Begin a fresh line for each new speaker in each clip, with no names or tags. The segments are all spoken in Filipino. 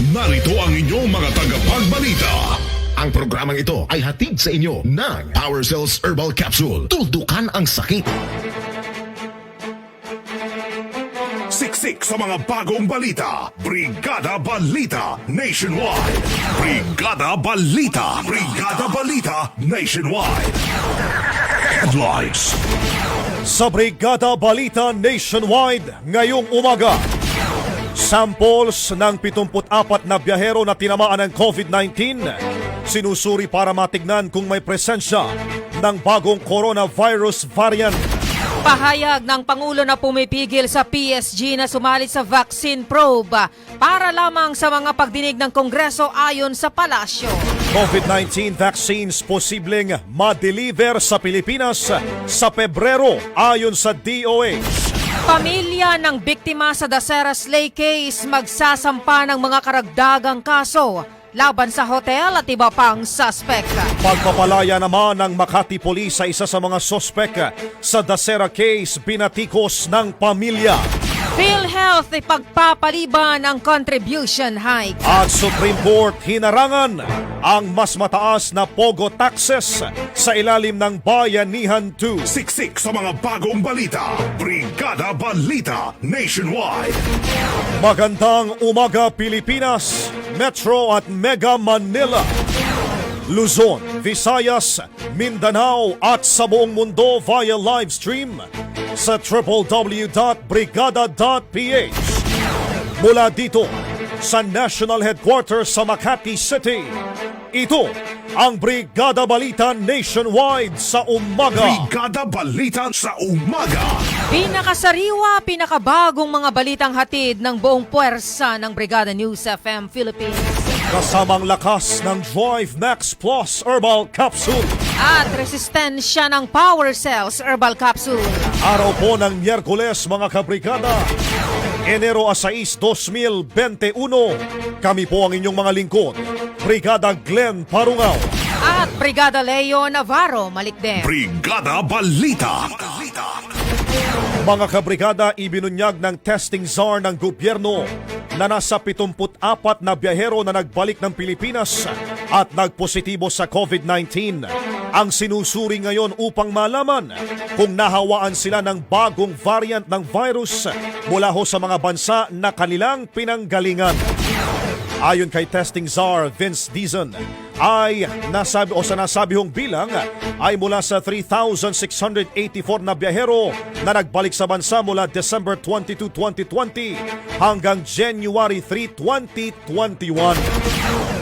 narito ang inyong mga tagapagbalita. Ang programang ito ay hatid sa inyo ng Power Cells Herbal Capsule. Tuldukan ang sakit. Siksik sa mga bagong balita. Brigada Balita Nationwide. Brigada Balita. Brigada Balita Nationwide. Headlines.
Sa Brigada Balita Nationwide ngayong umaga, samples ng 74 na biyahero na tinamaan ng COVID-19 sinusuri para matignan kung may presensya ng bagong coronavirus variant.
Pahayag ng Pangulo na pumipigil sa PSG na sumali sa vaccine probe para lamang sa mga pagdinig ng Kongreso ayon sa palasyo.
COVID-19 vaccines posibleng ma-deliver sa Pilipinas sa Pebrero ayon sa DOH.
Pamilya ng biktima sa Dasera Slay case magsasampa ng mga karagdagang kaso laban sa hotel at iba pang suspek.
Pagpapalaya naman ng Makati Police sa isa sa mga sospek sa Dasera case binatikos ng pamilya.
PhilHealth ipagpapaliban ang contribution hike.
At Supreme Court hinarangan ang mas mataas na pogo taxes sa ilalim ng Bayanihan 2.
Siksik sa mga bagong balita. Brigada Balita Nationwide.
Magandang umaga Pilipinas, Metro at Mega Manila, Luzon, Visayas, Mindanao at sa buong mundo via live stream sa www.brigada.ph. Mula dito sa National Headquarters sa Makati City, ito ang Brigada Balita Nationwide sa umaga.
Brigada Balita sa umaga.
Pinakasariwa, pinakabagong mga balitang hatid ng buong puwersa ng Brigada News FM Philippines.
Kasamang lakas ng Drive Max Plus Herbal Capsule.
At resistensya ng Power Cells Herbal Capsule.
Araw po ng Miyerkules mga kabrigada, Enero 6, 2021. Kami po ang inyong mga lingkod, Brigada Glenn Parungaw
At Brigada Leo Navarro Malikden.
Brigada Balita.
Mga kabrigada, ibinunyag ng testing czar ng gobyerno na nasa 74 na biyahero na nagbalik ng Pilipinas at nagpositibo sa COVID-19 ang sinusuri ngayon upang malaman kung nahawaan sila ng bagong variant ng virus mula ho sa mga bansa na kanilang pinanggalingan. Ayon kay testing czar Vince Dizon, ay nasabi hong bilang ay mula sa 3,684 na biyahero na nagbalik sa bansa mula December 22, 2020 hanggang January 3, 2021.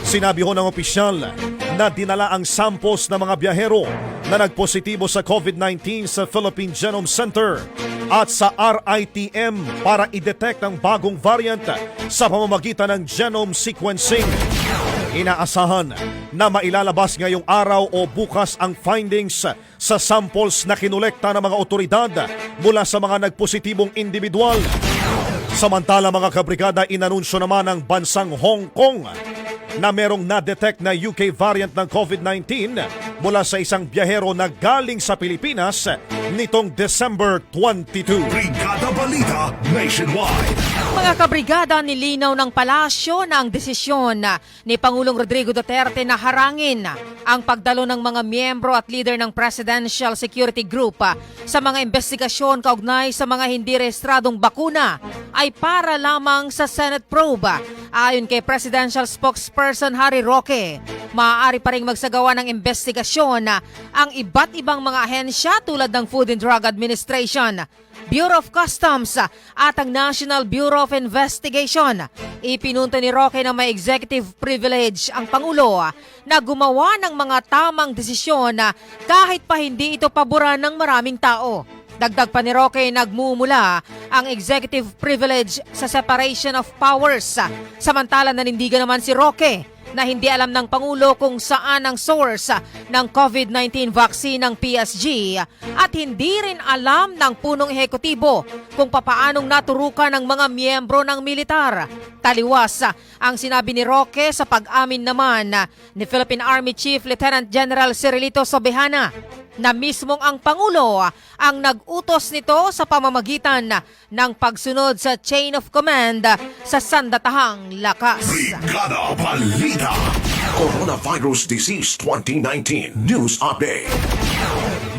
Sinabi ho ng opisyal na dinala ang samples ng mga biyahero na nagpositibo sa COVID-19 sa Philippine Genome Center at sa RITM para i-detect ang bagong variant sa pamamagitan ng genome sequencing. Inaasahan na mailalabas ngayong araw o bukas ang findings sa samples na kinolekta ng mga otoridad mula sa mga nagpositibong individual. Samantala mga kabrigada, inanunsyo naman ng bansang Hong Kong na merong na-detect na UK variant ng COVID-19 mula sa isang biyahero na galing sa Pilipinas nitong December 22.
Brigada Balita Nationwide.
Mga kabrigada, nilinaw ng palasyo na ang desisyon ni Pangulong Rodrigo Duterte na harangin ang pagdalo ng mga miyembro at leader ng Presidential Security Group sa mga investigasyon kaugnay sa mga hindi rehistradong bakuna ay para lamang sa Senate probe. Ayon kay Presidential Spokesperson Harry Roque, maaari pa ring magsagawa ng investigasyon ang iba't ibang mga ahensya tulad ng Food and Drug Administration, Bureau of Customs at ang National Bureau of Investigation. Ipinunto ni Roque na may executive privilege ang Pangulo na gumawa ng mga tamang desisyon kahit pa hindi ito paboran ng maraming tao. Dagdag pa ni Roque, nagmumula ang executive privilege sa separation of powers. Samantala nanindigan naman si Roque na hindi alam ng Pangulo kung saan ang source ng COVID-19 vaccine ng PSG at hindi rin alam ng punong ehekutibo kung papaanong naturukan ng mga miyembro ng militar. taliwas ang sinabi ni Roque sa pag-amin naman ni Philippine Army Chief Lieutenant General Cirilito Sobejana na mismong ang Pangulo ang nag-utos nito sa pamamagitan ng pagsunod sa chain of command sa sandatahang lakas.
Brigada Balita. Coronavirus Disease 2019 News Update.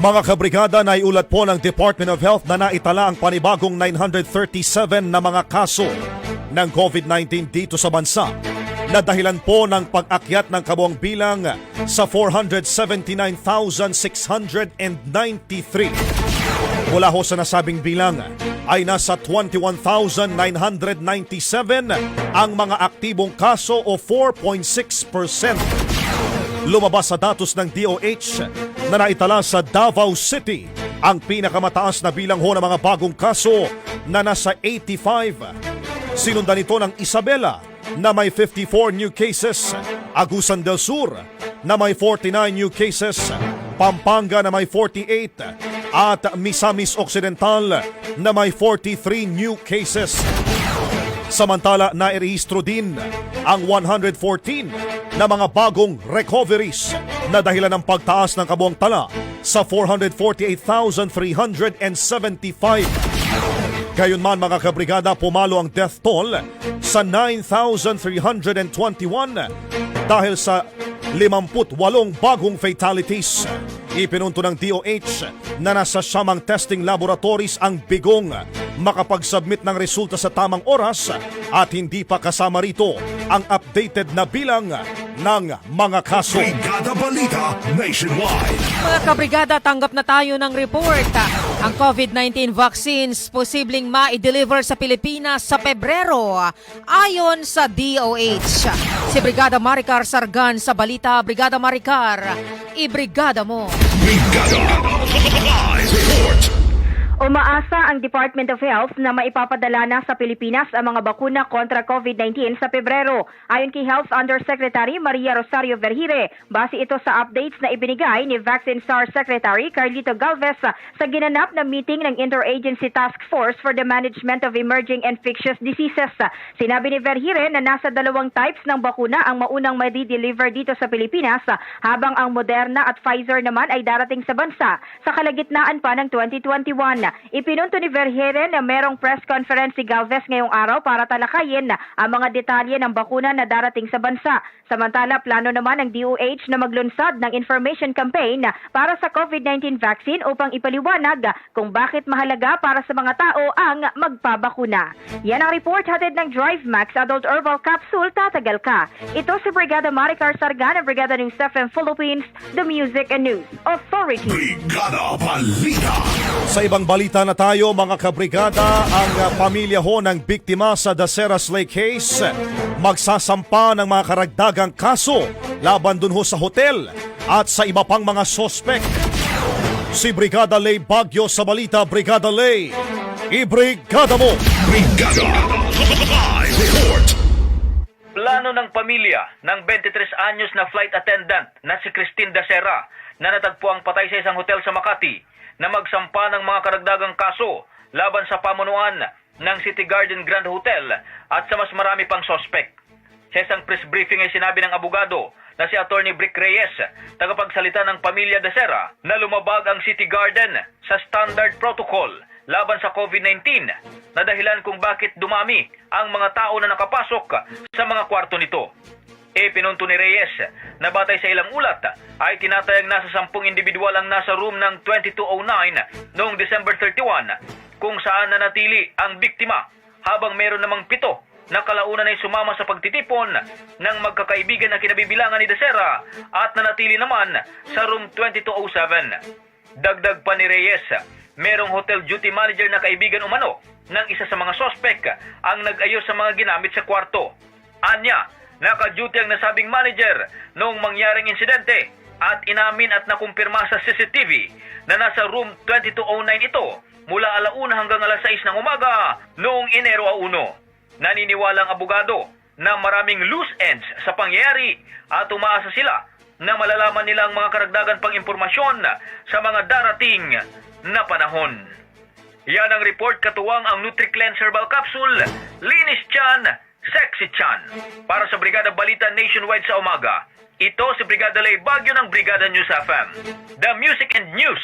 Mga kabrigada, naiulat po ng Department of Health na naitala ang panibagong 937 na mga kaso ng COVID-19 dito sa bansa na dahilan po ng pag-akyat ng kabuang bilang sa 479,693. Mula ho sa nasabing bilang ay nasa 21,997 ang mga aktibong kaso o 4.6%. Lumabas sa datos ng DOH na naitala sa Davao City ang pinakamataas na bilang ho ng mga bagong kaso na nasa 85. Sinundan ito ng Isabela na may 54 new cases, Agusan del Sur na may 49 new cases, Pampanga na may 48 at Misamis Occidental na may 43 new cases. Samantala, nairehistro din ang 114 na mga bagong recoveries na dahilan ng pagtaas ng kabuang tala sa 448,375. Gayunman mga kabrigada, pumalo ang death toll sa 9,321 dahil sa 58 bagong fatalities. Ipinunto ng DOH na nasa siyamang testing laboratories ang bigong makapag-submit ng resulta sa tamang oras at hindi pa kasama rito ang updated na bilang ng mga kaso.
Brigada Balita Nationwide.
Mga kabrigada, tanggap na tayo ng report. Ang COVID-19 vaccines posibleng ma-deliver sa Pilipinas sa Pebrero ayon sa DOH. Si Brigada Maricar Sargan sa Balita. Brigada Maricar, ibrigada mo.
Brigada Live Report.
Umaasa ang Department of Health na maipapadala na sa Pilipinas ang mga bakuna kontra COVID-19 sa Pebrero. Ayon kay Health Undersecretary Maria Rosario Vergire, base ito sa updates na ibinigay ni Vaccine SAR Secretary Carlito Galvez sa ginanap na meeting ng Interagency Task Force for the Management of Emerging Infectious Diseases. Sinabi ni Vergire na nasa 2 types ng bakuna ang maunang mai-deliver dito sa Pilipinas, habang ang Moderna at Pfizer naman ay darating sa bansa sa kalagitnaan pa ng 2021. Ipinunto ni Vergire na merong press conference si Galvez ngayong araw para talakayin ang mga detalye ng bakuna na darating sa bansa. Samantala, plano naman ng DOH na maglunsad ng information campaign para sa COVID-19 vaccine upang ipaliwanag kung bakit mahalaga para sa mga tao ang magpabakuna. Yan ang report hatid ng Drive Max Adult Herbal Capsule. Tatagal ka. Ito si Brigada Maricar Sargan ng Brigada News FM Philippines, the Music and News Authority.
Brigada Balita.
Sa ibang balita na tayo mga kabrigada, ang pamilya ho ng biktima sa Dasera Slay case magsasampa ng mga karagdagang kaso laban dun ho sa hotel at sa iba pang mga sospek. Si Brigada Lay Baguio sa balita. Brigada Lay, ibrigada mo.
Brigada Live Report.
Plano ng pamilya ng 23 anyos na flight attendant na si Christine Dasera na natagpuang patay sa isang hotel sa Makati na magsampa ng mga karagdagang kaso laban sa pamunuan ng City Garden Grand Hotel at sa mas marami pang sospek. Sa isang press briefing ay sinabi ng abogado na si Attorney Brick Reyes, tagapagsalita ng pamilya Dasera, na lumabag ang City Garden sa standard protocol laban sa COVID-19 na dahilan kung bakit dumami ang mga tao na nakapasok sa mga kwarto nito. Pinunto ni Reyes na batay sa ilang ulat ay tinatayang nasa 10 individual ang nasa room ng 2209 noong December 31 kung saan nanatili ang biktima, habang meron namang 7 na kalaunan ay sumama sa pagtitipon ng magkakaibigan na kinabibilangan ni Dasera at nanatili naman sa room 2207. Dagdag pa ni Reyes, merong hotel duty manager na kaibigan umano ng isa sa mga sospek ang nag-ayos sa mga ginamit sa kwarto. Anya, naka-duty ang nasabing manager noong mangyaring insidente at inamin at nakumpirma sa CCTV na nasa room 2209 ito mula 1:00 hanggang 6:00 ng umaga noong Enero 1. Naniniwala ang abogado na maraming loose ends sa pangyayari at umaasa sila na malalaman nila ang mga karagdagan pang impormasyon sa mga darating na panahon. Yan ang report, katuwang ang NutriCleanse Herbal Capsule. Linis tiyan, Sexy Chan. Para sa Brigada Balita Nationwide sa umaga, ito si Brigada Lay Bagyo ng Brigada News FM. The Music and News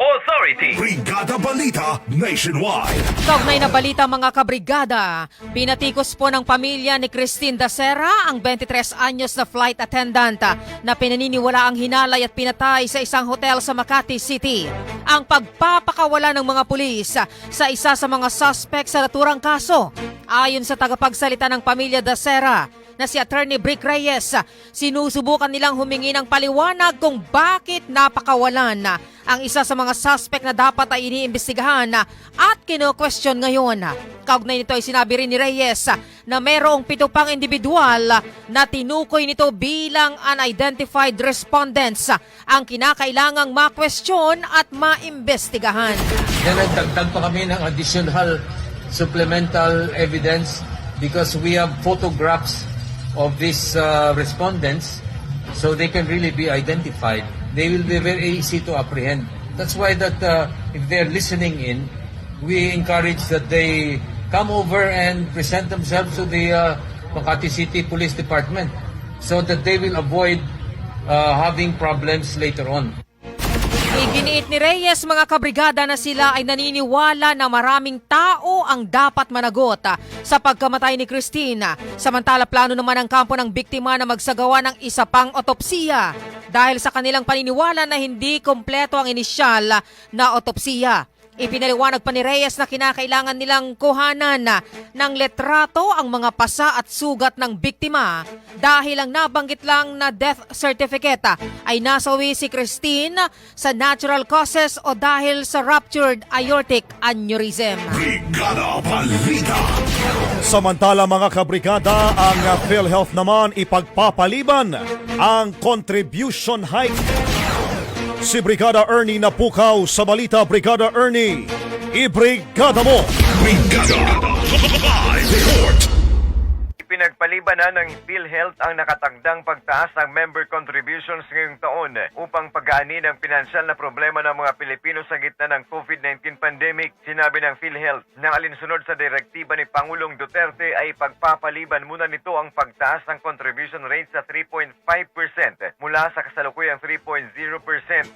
Authority.
Brigada Balita Nationwide.
Kaugnay na balita mga kabrigada, pinatikos po ng pamilya ni Christine Dacera ang 23 anyos na flight attendant na pinaniniwala ang hinalay at pinatay sa isang hotel sa Makati City. Ang pagpapakawala ng mga pulis sa isa sa mga suspect sa naturang kaso. Ayon sa tagapagsalita ng pamilya Dacera, na si Attorney Brick Reyes, sinusubukan nilang humingi ng paliwanag kung bakit napakawalan ang isa sa mga suspect na dapat ay iniimbestigahan at kino-question ngayon. Kaugnay nito ay sinabi rin ni Reyes na mayroong 7 pang individual na tinukoy nito bilang unidentified respondents ang kinakailangang ma-question at maimbestigahan.
Nagdagdag pa kami ng additional supplemental evidence because we have photographs of these respondents so they can really be identified. They will be very easy to apprehend. That's why that if they're listening in, we encourage that they come over and present themselves to the Makati City Police Department so that they will avoid having problems later on.
Iginiit ni Reyes mga kabrigada na sila ay naniniwala na maraming tao ang dapat managot sa pagkamatay ni Christine. Samantala plano naman ang kampo ng biktima na magsagawa ng isa pang otopsiya dahil sa kanilang paniniwala na hindi kompleto ang inisyal na otopsiya. Ipinaliwanag pa ni Reyes na kinakailangan nilang kuhanan ng letrato ang mga pasa at sugat ng biktima dahil ang nabanggit lang na death certificate ay nasawi si Christine sa natural causes o dahil sa ruptured aortic aneurysm.
Brigada Balita.
Samantala mga kabrigada, ang PhilHealth naman ipagpapaliban ang contribution hike. Si Brigada Ernie Napukaw sa balita. Brigada Ernie, ibrigada mo!
Brigada Live Report.
Pinagpaliban na ng PhilHealth ang nakatagdang pagtaas ng member contributions ngayong taon upang pagaanin ang pinansyal na problema ng mga Pilipino sa gitna ng COVID-19 pandemic. Sinabi ng PhilHealth na alinsunod sa direktiba ni Pangulong Duterte ay pagpapaliban muna nito ang pagtaas ng contribution rate sa 3.5% mula sa kasalukuyang 3.0%.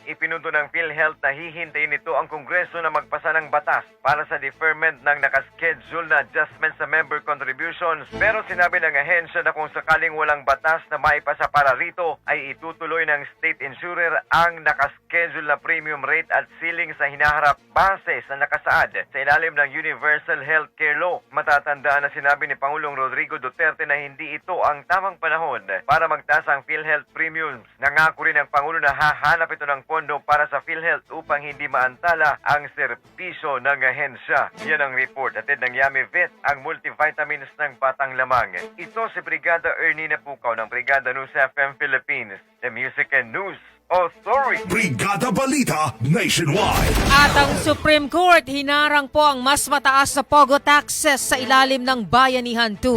Ipinuto ng PhilHealth na hihintayin nito ang Kongreso na magpasa ng batas para sa deferment ng nakaschedule na adjustment sa member contributions. Pero sinabi ng ahensya na kung sakaling walang batas na maipasa para rito ay itutuloy ng state insurer ang nakaschedule na premium rate at ceiling sa hinaharap base sa nakasaad sa ilalim ng Universal Healthcare Law. Matatandaan na sinabi ni Pangulong Rodrigo Duterte na hindi ito ang tamang panahon para magtaas ang PhilHealth premiums. Nangako rin ang Pangulo na hahanap ito ng pondo para sa PhilHealth upang hindi maantala ang serbisyo ng ahensya. Yan ang report. Atid ng Yummy Vet, ang multivitamins ng batang lamang. Ito si Brigada Ernie Napukaw ng Brigada News FM Philippines, the Music and News Authority.
Brigada Balita Nationwide.
At ang Supreme Court hinarang po ang mas mataas na pogo taxes sa ilalim ng Bayanihan 2.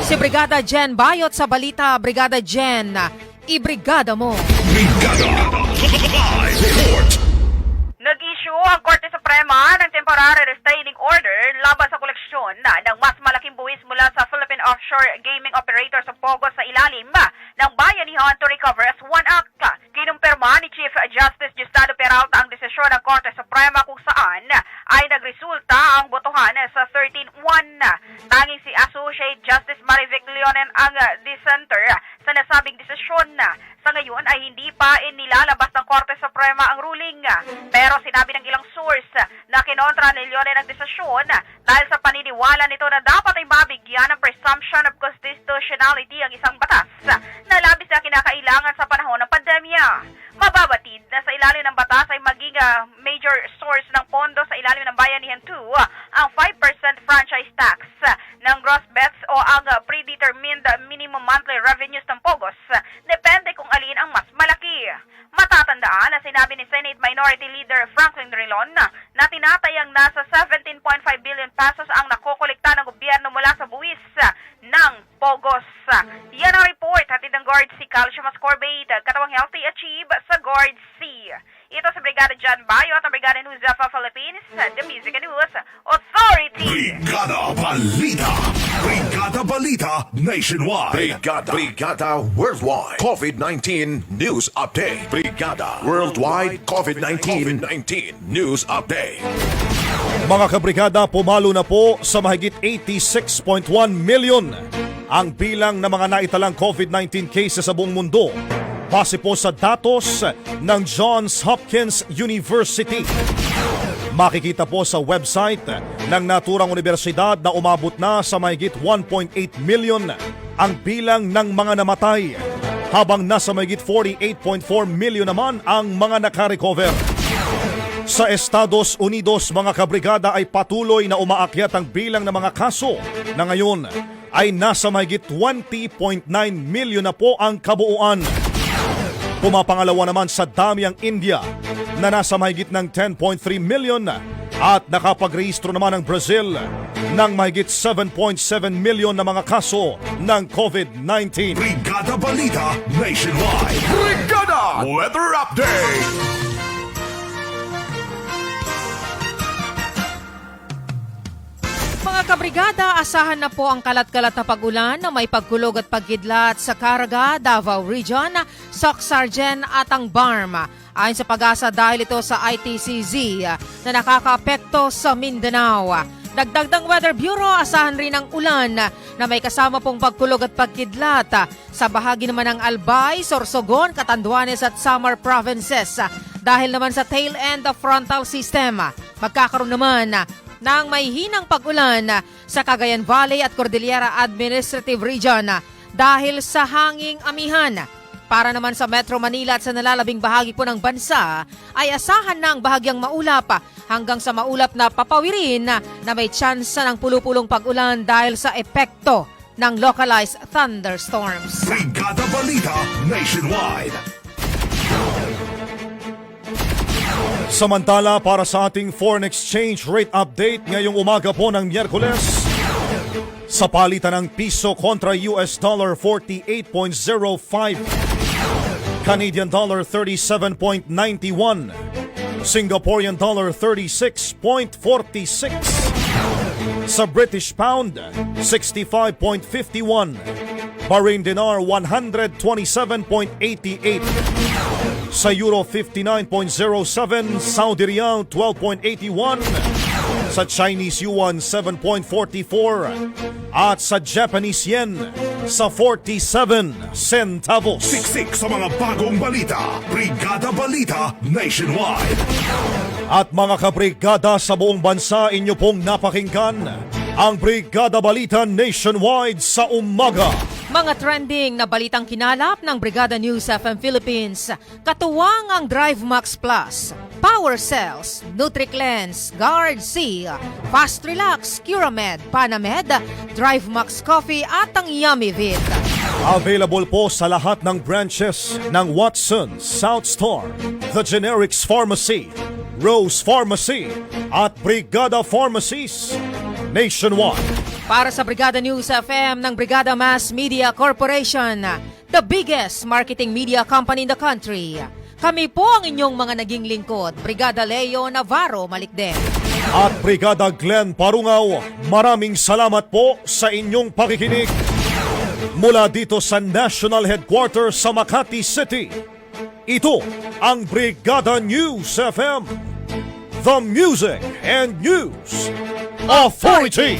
Si Brigada Jen Bayot sa balita. Brigada Jen, ibrigada mo!
Brigada Live Report.
Nag-issue ang Korte Suprema ng temporary restraining order laban sa koleksyon ng mas malaking buwis mula sa Philippine Offshore Gaming Operator sa Pogo sa ilalim ng Bayanihan to Recover as One Act. Kinumpirma ni Chief Justice Gustavo Peralta ang desisyon ng Korte Suprema kung saan ay nagresulta ang botohan sa 13-1. Tanging si Associate Justice Marivic Leonen ang dissenter sa nasabing desisyon. Sa ngayon ay hindi pa inilalabas ng Korte Suprema ang ruling. Pero sinabi ng ilang source na kinontra ni Leonen ang desisyon dahil sa paniniwala nito na dapat ay mabigyan ng presumption of constitutionality ang isang batas na labis na kinakailangan sa panahon ng pandemya. Mababatid na sa ilalim ng batas ay maging major source ng pondo sa ilalim ng Bayanihan 2 ang 5% franchise tax ng gross bets o ang predetermined minimum monthly revenues ng Pogos. Depende kung alin ang mas malaki. Matatandaan na sinabi ni Senate Minority Leader Franklin Drilon na tinatayang nasa 17.5 billion pesos ang nakokolekta ng gobyerno mula sa buwis ng Pogos. Yan ang report hatid ng Guard C. Calcium Ascorbate, katawang Healthy Achieve sa Guard C.
Ito sa Brigada John Bayo at ang Brigada News of Philippines, the Music and News Authority.
Brigada Balita. Brigada Balita Nationwide. Brigada Worldwide COVID-19 News Update. Brigada Worldwide COVID-19 News Update.
Mga kabrigada, pumalo na po sa mahigit 86.1 million ang bilang ng mga naitalang COVID-19 cases sa buong mundo base po sa datos ng Johns Hopkins University. Makikita po sa website ng naturang universidad na umabot na sa mahigit 1.8 million ang bilang ng mga namatay, habang nasa mahigit 48.4 million naman ang mga nakarecover. Sa Estados Unidos, mga kabrigada, ay patuloy na umaakyat ang bilang ng mga kaso na ngayon ay nasa mahigit 20.9 million na po ang kabuuan. Pumapangalawa naman sa dami ang India na nasa mahigit ng 10.3 million at nakapagrehistro naman ang Brazil ng mahigit 7.7 million na mga kaso ng COVID-19.
Brigada Balita Nationwide. Brigada Weather Update.
Mga kabrigada, asahan na po ang kalat-kalat na pag-ulan na may pagkulog at pagkidlat sa Caraga, Davao Region, Soc-Sargen at ang BARM. Ayon sa pag-asa, dahil ito sa ITCZ na nakakaapekto sa Mindanao. Dagdag ng Weather Bureau, asahan rin ang ulan na may kasama pong pagkulog at pagkidlat sa bahagi naman ng Albay, Sorsogon, Catanduanes at Samar provinces. Dahil naman sa tail end of frontal system, magkakaroon naman ng may hinang pag-ulan sa Cagayan Valley at Cordillera Administrative Region dahil sa hanging amihan. Para naman sa Metro Manila at sa nalalabing bahagi po ng bansa, ay asahan na ang bahagyang maulap hanggang sa maulap na papawirin na may tsansa ng pulupulong pag-ulan dahil sa epekto ng localized thunderstorms.
Brigada Balita Nationwide.
Samantala, para sa ating foreign exchange rate update ngayong umaga po ng Miyerkules, sa palitan ng piso kontra US dollar 48.05, Canadian dollar 37.91, Singaporean dollar 36.46, sa British pound 65.51, Bahrain dinar 127.88, sa Euro 59.07, Saudi Riyal 12.81, sa Chinese Yuan 7.44, at sa Japanese Yen sa 47 centavos.
Siksik sa mga bagong balita. Brigada Balita Nationwide.
At mga kabrigada sa buong bansa, inyo pong napakinggan ang Brigada Balita Nationwide sa umaga.
Mga trending na balitang kinalap ng Brigada News FM Philippines, katuwang ang Drive Max Plus, Power Cells, NutriCleanse, Guard C, Fast Relax, Curamed, Panamed, Drive Max Coffee at ang Yummy Vid.
Available po sa lahat ng branches ng Watson's, South Star, The Generics Pharmacy, Rose Pharmacy at Brigada Pharmacies nationwide.
Para sa Brigada News FM ng Brigada Mass Media Corporation, the biggest marketing media company in the country. Kami po ang inyong mga naging lingkod, Brigada Leo Navarro Malikden.
At Brigada Glenn Parungaw, maraming salamat po sa inyong pakikinig. Mula dito sa National Headquarters sa Makati City, ito ang Brigada News FM, the Music and News Authority.